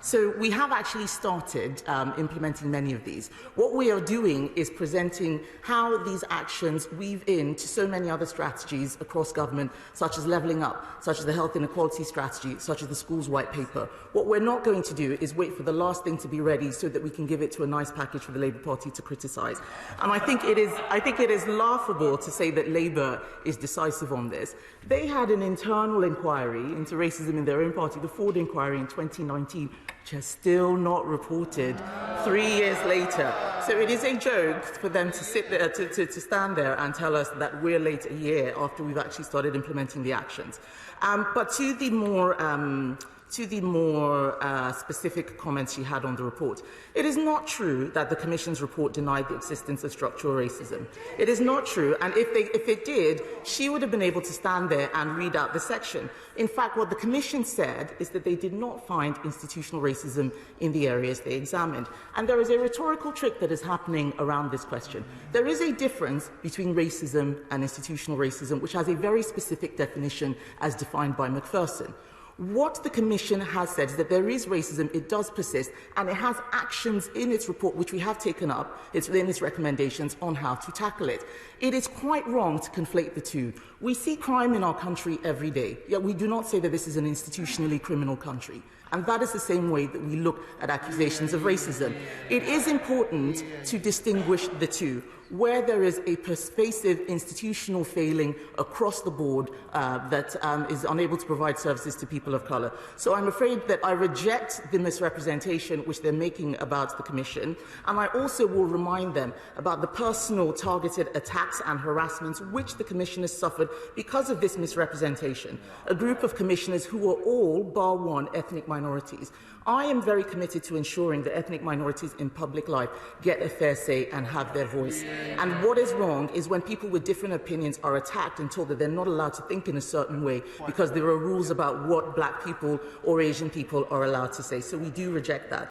So we have actually started implementing many of these. What we are doing is presenting how these actions weave into so many other strategies across government, such as levelling up, such as the health inequality strategy, such as the schools white paper. What we're not going to do is wait for the last thing to be ready so that we can give it to a nice package for the Labour Party to criticise. And I think it is laughable to say that Labour is decisive on this. They had an internal inquiry into racism in their own party, the Ford inquiry in 2019, which has still not reported 3 years later. So it is a joke for them to sit there, to stand there and tell us that we're late a year after we've actually started implementing the actions. But to the more specific comments she had on the report. It is not true that the Commission's report denied the existence of structural racism. It is not true, and if it did, she would have been able to stand there and read out the section. In fact, what the Commission said is that they did not find institutional racism in the areas they examined. And there is a rhetorical trick that is happening around this question. There is a difference between racism and institutional racism, which has a very specific definition as defined by Macpherson. What the Commission has said is that there is racism, it does persist, and it has actions in its report which we have taken up, it's within its recommendations on how to tackle it. It is quite wrong to conflate the two. We see crime in our country every day, yet we do not say that this is an institutionally criminal country. And that is the same way that we look at accusations of racism. It is important to distinguish the two. Where there is a pervasive institutional failing across the board that is unable to provide services to people of colour. So I'm afraid that I reject the misrepresentation which they're making about the Commission, and I also will remind them about the personal targeted attacks and harassments which the Commission has suffered because of this misrepresentation. A group of commissioners who are all, bar one, ethnic minorities. I am very committed to ensuring that ethnic minorities in public life get a fair say and have their voice. And what is wrong is when people with different opinions are attacked and told that they're not allowed to think in a certain way because there are rules about what black people or Asian people are allowed to say. So we do reject that.